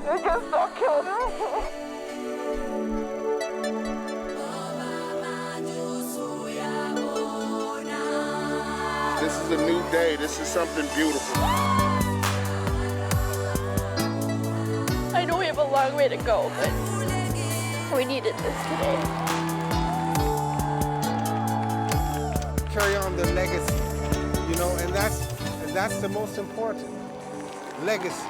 They just don't kill them. This is a new day. This is something beautiful. I know we have a long way to go, but we needed this today. Carry on the legacy, you know, and that's the most important, legacy.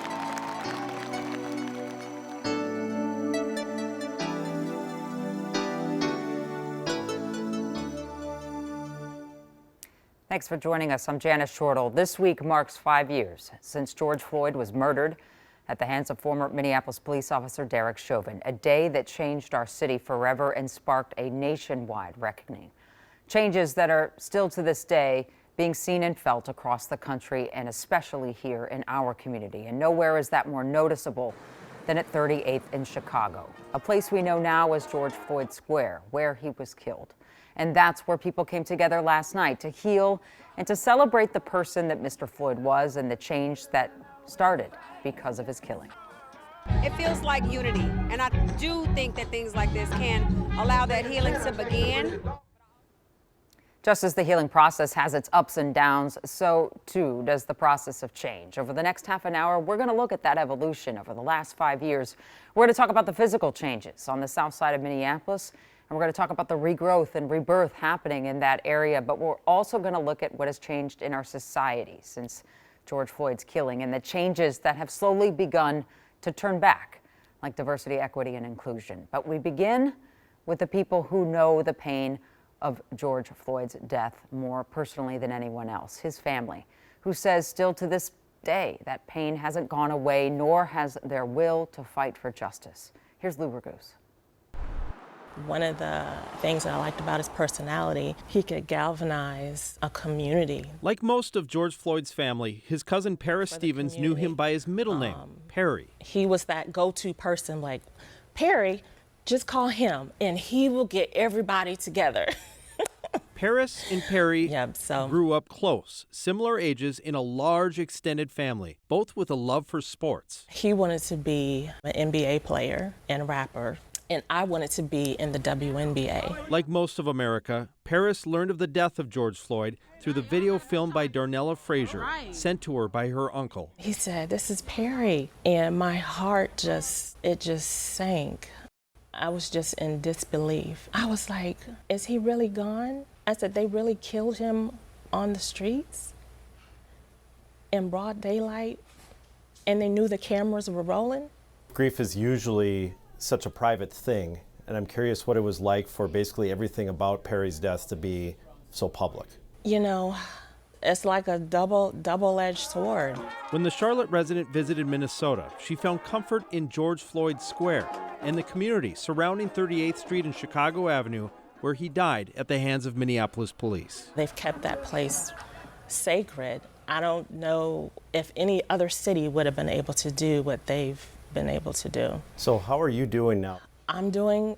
Thanks for joining us. I'm Janice Shortle. This week marks 5 years since George Floyd was murdered at the hands of former Minneapolis police officer Derek Chauvin, a day that changed our city forever and sparked a nationwide reckoning. Changes that are still to this day being seen and felt across the country and especially here in our community. And nowhere is that more noticeable than at 38th in Chicago, a place we know now as George Floyd Square, where he was killed. And that's where people came together last night to heal and to celebrate the person that Mr. Floyd was and the change that started because of his killing. It feels like unity, and I do think that things like this can allow that healing to begin. Just as the healing process has its ups and downs, so too does the process of change. Over the next half an hour, we're going to look at that evolution over the last 5 years. We're going to talk about the physical changes on the south side of Minneapolis, and we're going to talk about the regrowth and rebirth happening in that area. But we're also going to look at what has changed in our society since George Floyd's killing and the changes that have slowly begun to turn back, like diversity, equity, and inclusion. But we begin with the people who know the pain of George Floyd's death more personally than anyone else, his family, who says still to this day that pain hasn't gone away, nor has their will to fight for justice. Here's Lou Raguse. One of the things that I liked about his personality, he could galvanize a community. Like most of George Floyd's family, his cousin Paris Stevens knew him by his middle name, Perry. He was that go-to person, like, Perry, just call him and he will get everybody together. Paris and Perry so grew up close, similar ages in a large extended family, both with a love for sports. He wanted to be an NBA player and rapper, and I wanted to be in the WNBA. Like most of America, Paris learned of the death of George Floyd through the video filmed by Darnella Frazier, sent to her by her uncle. He said, "This is Perry," and my heart just sank. I was just in disbelief. I was like, is he really gone? I said, they really killed him on the streets in broad daylight, and they knew the cameras were rolling? Grief is usually such a private thing, and I'm curious what it was like for basically everything about Perry's death to be so public. You know, it's like a double-edged sword. When the Charlotte resident visited Minnesota, she found comfort in George Floyd Square and the community surrounding 38th Street and Chicago Avenue, where he died at the hands of Minneapolis police. They've kept that place sacred. I don't know if any other city would have been able to do what they've been able to do. So how are you doing now? I'm doing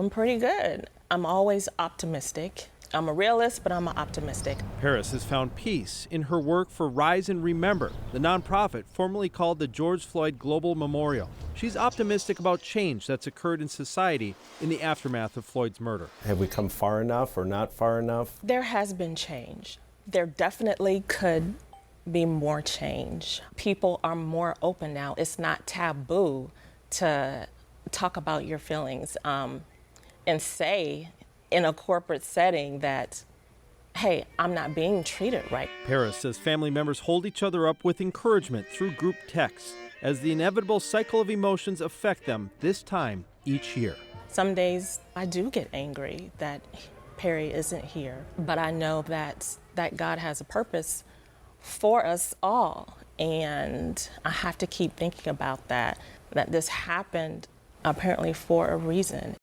pretty good. I'm always optimistic. I'm a realist, but I'm an optimistic. Paris has found peace in her work for Rise and Remember, the nonprofit formerly called the George Floyd Global Memorial. She's optimistic about change that's occurred in society in the aftermath of Floyd's murder. Have we come far enough or not far enough? There has been change. There definitely could be more change. People are more open now. It's not taboo to talk about your feelings and say in a corporate setting that, hey, I'm not being treated right. Paris says family members hold each other up with encouragement through group texts as the inevitable cycle of emotions affect them this time each year. Some days I do get angry that Perry isn't here, but I know that God has a purpose for us all, and I have to keep thinking about that this happened apparently for a reason.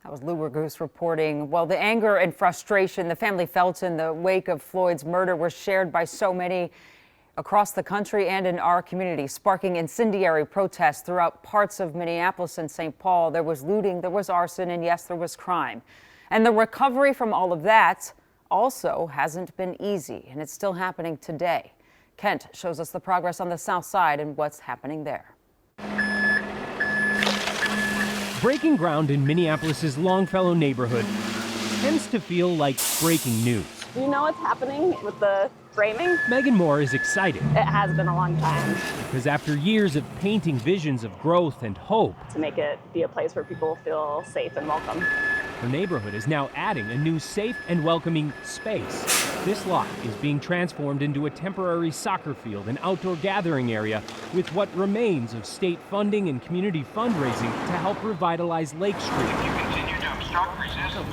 That was Lou Raguse reporting. Well, the anger and frustration the family felt in the wake of Floyd's murder were shared by so many across the country and in our community, sparking incendiary protests throughout parts of Minneapolis and St. Paul. There was looting, there was arson, and yes, there was crime. And the recovery from all of that also hasn't been easy, and it's still happening today. Kent shows us the progress on the south side and what's happening there. Breaking ground in Minneapolis's Longfellow neighborhood tends to feel like breaking news. You know what's happening with the framing? Megan Moore is excited. It has been a long time. Because after years of painting visions of growth and hope, To make it be a place where people feel safe and welcome. her neighborhood is now adding a new safe and welcoming space. This lot is being transformed into a temporary soccer field and outdoor gathering area with what remains of state funding and community fundraising to help revitalize Lake Street.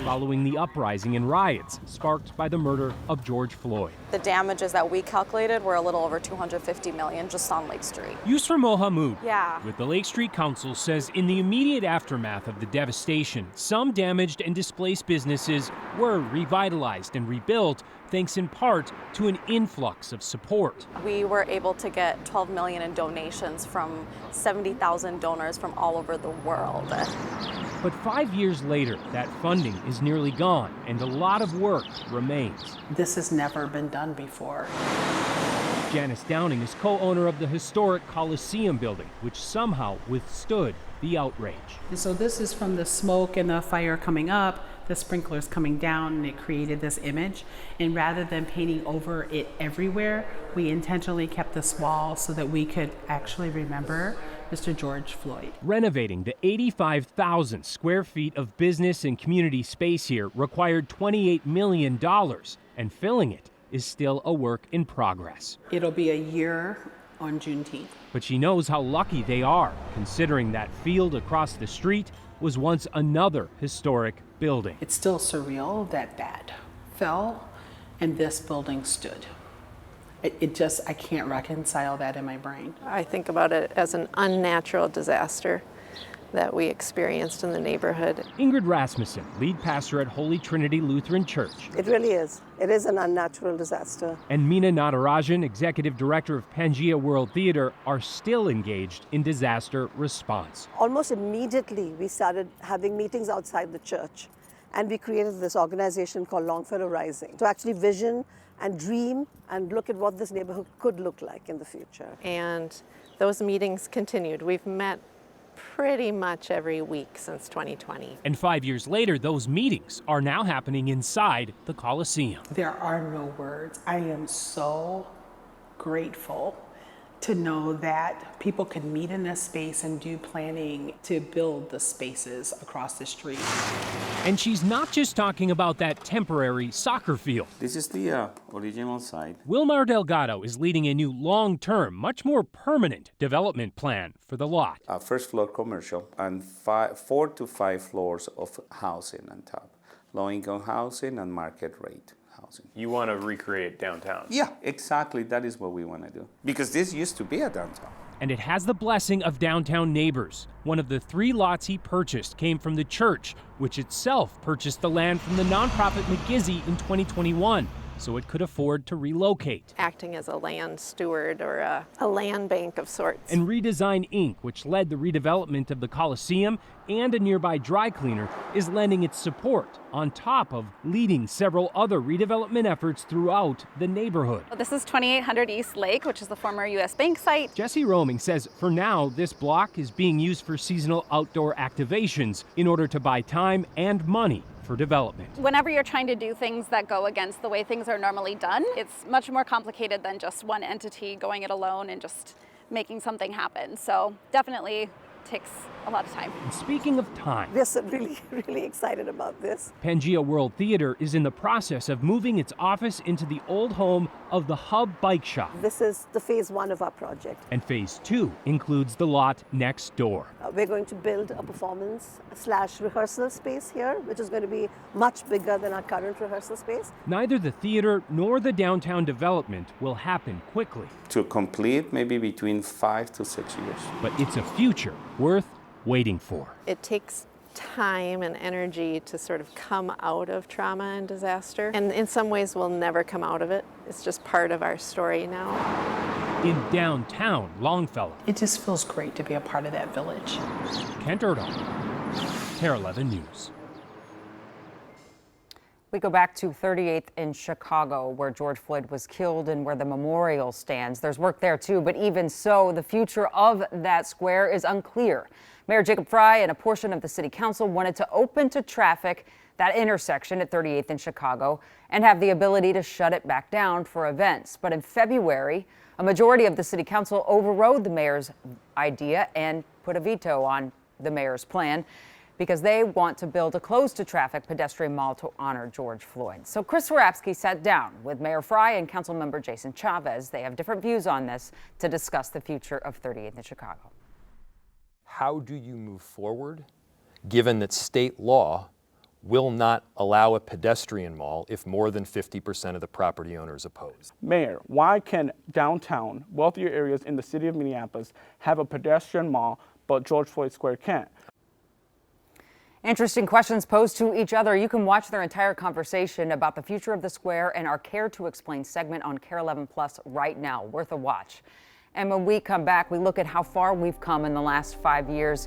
Following the uprising and riots sparked by the murder of George Floyd. The damages that we calculated were a little over $250 million just on Lake Street. Yusra Mohamud Yeah. with the Lake Street Council says in the immediate aftermath of the devastation, some damaged and displaced businesses were revitalized and rebuilt thanks in part to an influx of support. We were able to get $12 million in donations from 70,000 donors from all over the world. But 5 years later, that funding is nearly gone and a lot of work remains. This has never been done before. Janice Downing is co-owner of the historic Coliseum building, which somehow withstood the outrage. And so this is from the smoke and the fire coming up, the sprinklers coming down, and it created this image. And rather than painting over it everywhere, we intentionally kept this wall so that we could actually remember Mr. George Floyd. Renovating the 85,000 square feet of business and community space here required $28 million, and filling it is still a work in progress. It'll be a year on Juneteenth. But she knows how lucky they are, considering that field across the street was once another historic building. It's still surreal that that fell and this building stood. I can't reconcile that in my brain. I think about it as an unnatural disaster that we experienced in the neighborhood. Ingrid Rasmussen, lead pastor at Holy Trinity Lutheran Church. It really is. It is an unnatural disaster. And Meena Natarajan, executive director of Pangea World Theater, are still engaged in disaster response. Almost immediately, we started having meetings outside the church, and we created this organization called Longfellow Rising to actually vision and dream and look at what this neighborhood could look like in the future. And those meetings continued. We've met pretty much every week since 2020. And 5 years later, those meetings are now happening inside the Coliseum. There are no words. I am so grateful to know that people can meet in this space and do planning to build the spaces across the street. And she's not just talking about that temporary soccer field. This is the original site. Wilmar Delgado is leading a new long-term, much more permanent development plan for the lot. First floor commercial and 4 to 5 floors of housing on top. Low-income housing and market rate housing. You want to recreate downtown? Yeah, exactly. That is what we want to do. Because this used to be a downtown. And it has the blessing of downtown neighbors. One of the 3 lots he purchased came from the church, which itself purchased the land from the nonprofit McGizzy in 2021, so it could afford to relocate. Acting as a land steward or a land bank of sorts. And Redesign Inc., which led the redevelopment of the Coliseum and a nearby dry cleaner, is lending its support on top of leading several other redevelopment efforts throughout the neighborhood. This is 2800 East Lake, which is the former U.S. Bank site. Jesse Roaming says for now, this block is being used for seasonal outdoor activations in order to buy time and money for development. Whenever you're trying to do things that go against the way things are normally done, it's much more complicated than just one entity going it alone and just making something happen. So definitely takes a lot of time. And speaking of time, We're so really excited about this. Pangea World Theater is in the process of moving its office into the old home of the Hub Bike Shop. This is the phase 1 of our project. And phase 2 includes the lot next door. We're going to build a performance/rehearsal space here, which is going to be much bigger than our current rehearsal space. Neither the theater nor the downtown development will happen quickly. To complete, maybe between 5 to 6 years. But it's a future worth waiting for. It takes time and energy to sort of come out of trauma and disaster. And in some ways, we'll never come out of it. It's just part of our story now. In downtown Longfellow. It just feels great to be a part of that village. Kent Erdahl, KARE 11 News. We go back to 38th in Chicago, where George Floyd was killed and where the memorial stands. There's work there too, but even so, the future of that square is unclear. Mayor Jacob Frey and a portion of the city council wanted to open to traffic that intersection at 38th in Chicago and have the ability to shut it back down for events. But in February, a majority of the city council overrode the mayor's idea and put a veto on the mayor's plan, because they want to build a closed-to-traffic pedestrian mall to honor George Floyd. So Chris Warapski sat down with Mayor Frey and Councilmember Jason Chavez. They have different views on this to discuss the future of 38th in Chicago. How do you move forward, given that state law will not allow a pedestrian mall if more than 50% of the property owners oppose? Mayor, why can downtown, wealthier areas in the city of Minneapolis have a pedestrian mall, but George Floyd Square can't? Interesting questions posed to each other. You can watch their entire conversation about the future of the square and our Care to Explain segment on KARE 11 Plus right now. Worth a watch. And when we come back, we look at how far we've come in the last 5 years.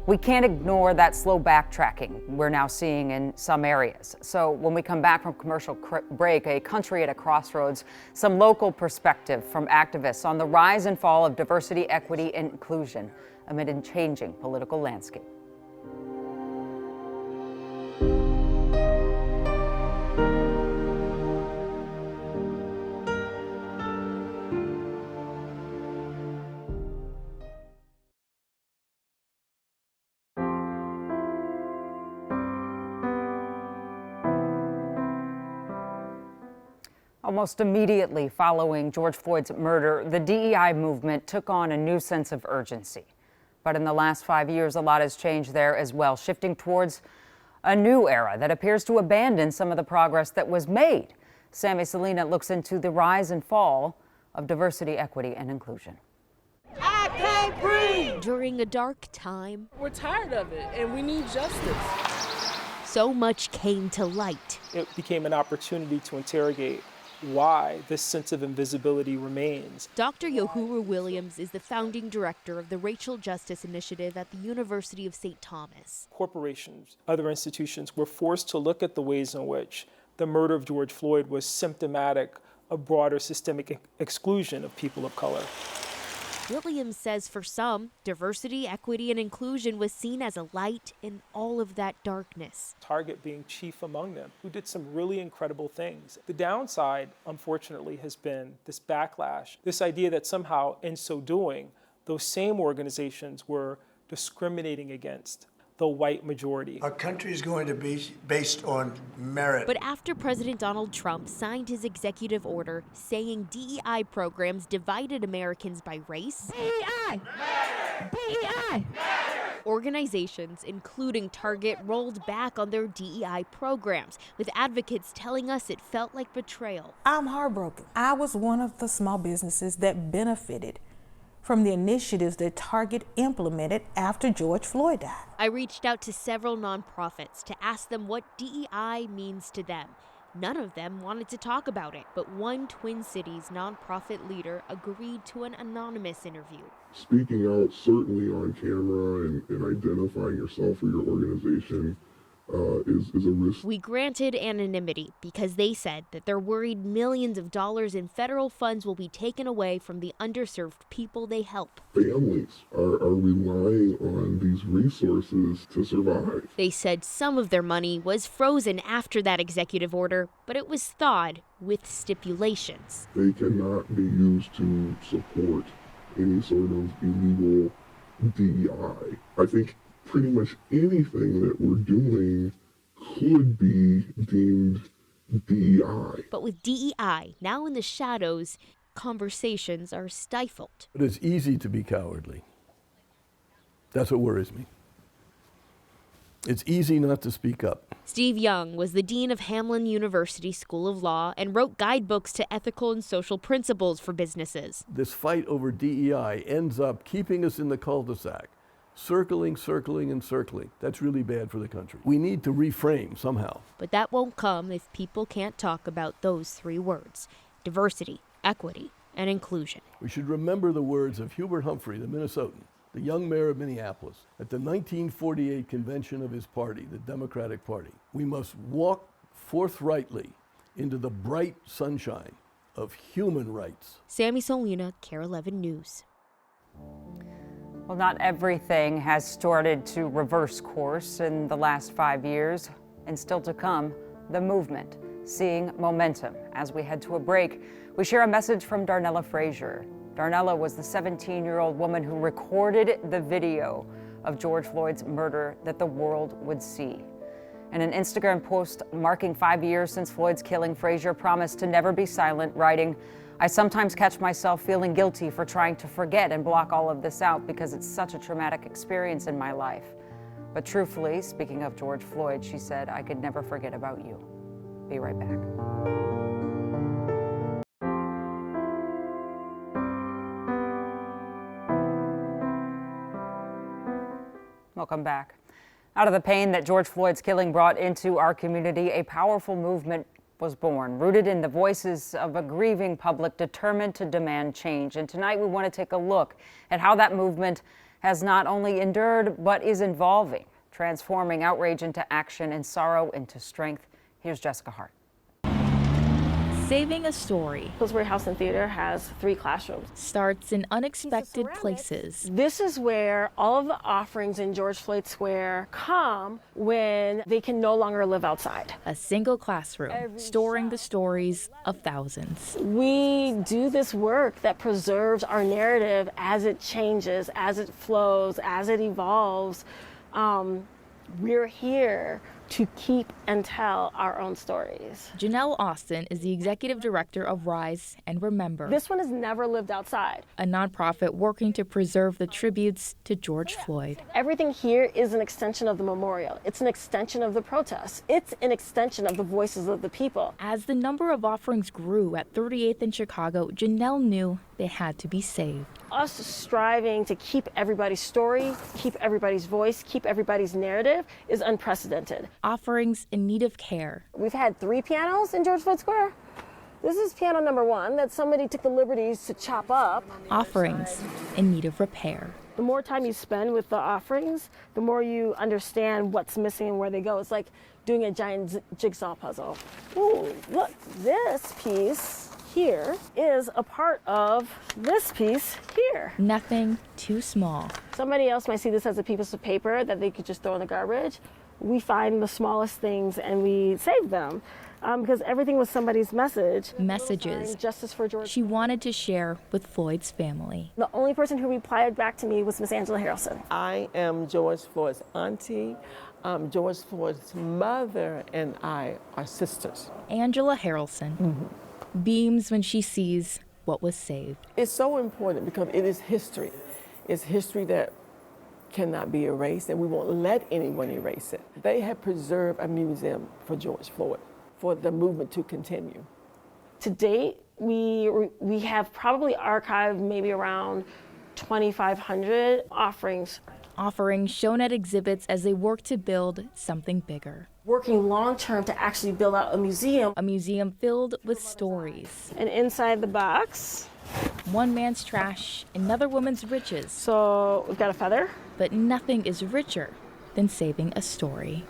We can't ignore that slow backtracking we're now seeing in some areas. So when we come back from commercial break, a country at a crossroads, some local perspective from activists on the rise and fall of diversity, equity, and inclusion amid a changing political landscape. Almost immediately following George Floyd's murder, the DEI movement took on a new sense of urgency. But in the last 5 years, a lot has changed there as well, shifting towards a new era that appears to abandon some of the progress that was made. Sammy Salina looks into the rise and fall of diversity, equity, and inclusion. I can't breathe! During a dark time, we're tired of it and we need justice. So much came to light. It became an opportunity to interrogate why this sense of invisibility remains. Dr. Yohuru Williams is the founding director of the Racial Justice Initiative at the University of St. Thomas. Corporations, other institutions were forced to look at the ways in which the murder of George Floyd was symptomatic of broader systemic exclusion of people of color. Williams says for some, diversity, equity, and inclusion was seen as a light in all of that darkness. Target being chief among them, who did some really incredible things. The downside, unfortunately, has been this backlash, this idea that somehow in so doing, those same organizations were discriminating against the white majority. Our country is going to be based on merit. But after President Donald Trump signed his executive order saying DEI programs divided Americans by race, DEI! DEI! Organizations, including Target, rolled back on their DEI programs, with advocates telling us it felt like betrayal. I'm heartbroken. I was one of the small businesses that benefited from the initiatives that Target implemented after George Floyd died. I reached out to several nonprofits to ask them what DEI means to them. None of them wanted to talk about it, but one Twin Cities nonprofit leader agreed to an anonymous interview. Speaking out certainly on camera and identifying yourself or your organization is a risk. We granted anonymity because they said that they're worried millions of dollars in federal funds will be taken away from the underserved people they help. Families are relying on these resources to survive. They said some of their money was frozen after that executive order, but it was thawed with stipulations. They cannot be used to support any sort of illegal DEI. I think pretty much anything that we're doing could be deemed DEI. But with DEI now in the shadows, conversations are stifled. But it's easy to be cowardly. That's what worries me. It's easy not to speak up. Steve Young was the dean of Hamline University School of Law and wrote guidebooks to ethical and social principles for businesses. This fight over DEI ends up keeping us in the cul-de-sac. Circling, circling, and circling. That's really bad for the country. We need to reframe somehow. But that won't come if people can't talk about those three words: diversity, equity, and inclusion. We should remember the words of Hubert Humphrey, the Minnesotan, the young mayor of Minneapolis, at the 1948 convention of his party, the Democratic Party. We must walk forthrightly into the bright sunshine of human rights. Sammy Solina, KARE 11 News. Well, not everything has started to reverse course in the last 5 years, and still to come, the movement seeing momentum. As we head to a break, we share a message from Darnella Frazier. Darnella was the 17-year-old woman who recorded the video of George Floyd's murder that the world would see. In an Instagram post marking 5 years since Floyd's killing, Frazier promised to never be silent, writing, "I sometimes catch myself feeling guilty for trying to forget and block all of this out because it's such a traumatic experience in my life. But truthfully, speaking of George Floyd, she said, I could never forget about you." Be right back. Welcome back. Out of the pain that George Floyd's killing brought into our community, a powerful movement was born, rooted in the voices of a grieving public determined to demand change. And tonight we want to take a look at how that movement has not only endured, but is evolving, transforming outrage into action and sorrow into strength. Here's Jessica Hart. Saving a story. Pillsbury House and Theater has 3 classrooms. Starts in unexpected places. This is where all of the offerings in George Floyd Square come when they can no longer live outside. A single classroom, storing the stories of thousands. We do this work that preserves our narrative as it changes, as it flows, as it evolves. We're here to keep and tell our own stories. Janelle Austin is the executive director of Rise and Remember. This one has never lived outside. A nonprofit working to preserve the tributes to George Floyd. Everything here is an extension of the memorial. It's an extension of the protests. It's an extension of the voices of the people. As the number of offerings grew at 38th in Chicago, Janelle knew they had to be saved. Us striving to keep everybody's story, keep everybody's voice, keep everybody's narrative is unprecedented. Offerings in need of care. We've had 3 pianos in George Floyd Square. This is piano number 1 that somebody took the liberties to chop up. Offerings in need of repair. The more time you spend with the offerings, the more you understand what's missing and where they go. It's like doing a giant jigsaw puzzle. Ooh, look, this piece here is a part of this piece here. Nothing too small. Somebody else might see this as a piece of paper that they could just throw in the garbage. We find the smallest things and we save them because everything was somebody's message. Messages Justice for George. She wanted to share with Floyd's family. The only person who replied back to me was Miss Angela Harrelson. I am George Floyd's auntie. George Floyd's mother and I are sisters. Angela Harrelson beams when she sees what was saved. It's so important because it is history. It's history that cannot be erased, and we won't let anyone erase it. They have preserved a museum for George Floyd, for the movement to continue. To date, we have probably archived maybe around 2,500 offerings. Offerings shown at exhibits as they work to build something bigger. Working long term to actually build out a museum. A museum filled with stories. And inside the box, one man's trash, another woman's riches. So we've got a feather. But nothing is richer than saving a story.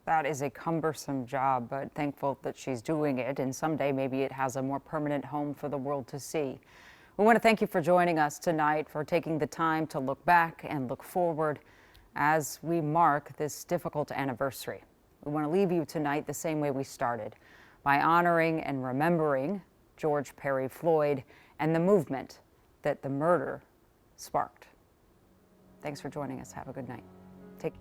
That is a cumbersome job, but thankful that she's doing it, and someday maybe it has a more permanent home for the world to see. We want to thank you for joining us tonight, for taking the time to look back and look forward as we mark this difficult anniversary. We want to leave you tonight the same way we started, by honoring and remembering George Perry Floyd and the movement that the murder sparked. Thanks for joining us. Have a good night. Take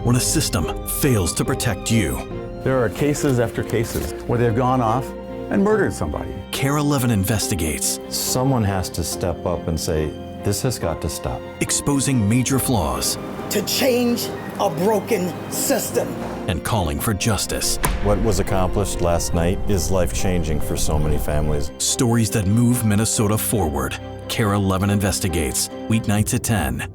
when a system fails to protect you. There are cases after cases where they've gone off and murdered somebody. KARE 11 investigates. Someone has to step up and say, this has got to stop. Exposing major flaws. To change a broken system. And calling for justice. What was accomplished last night is life-changing for so many families. Stories that move Minnesota forward. KARE 11 investigates. Weeknights at 10.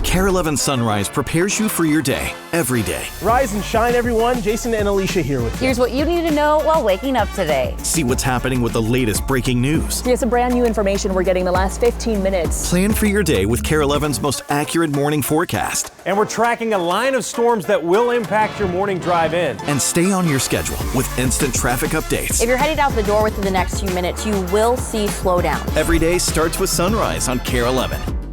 KARE 11 Sunrise prepares you for your day, every day. Rise and shine, everyone. Jason and Alicia here with you. Here's what you need to know while waking up today. See what's happening with the latest breaking news. Here's some brand new information we're getting the last 15 minutes. Plan for your day with KARE 11's most accurate morning forecast. And we're tracking a line of storms that will impact your morning drive in. And stay on your schedule with instant traffic updates. If you're headed out the door within the next few minutes, you will see slowdown. Every day starts with sunrise on KARE 11.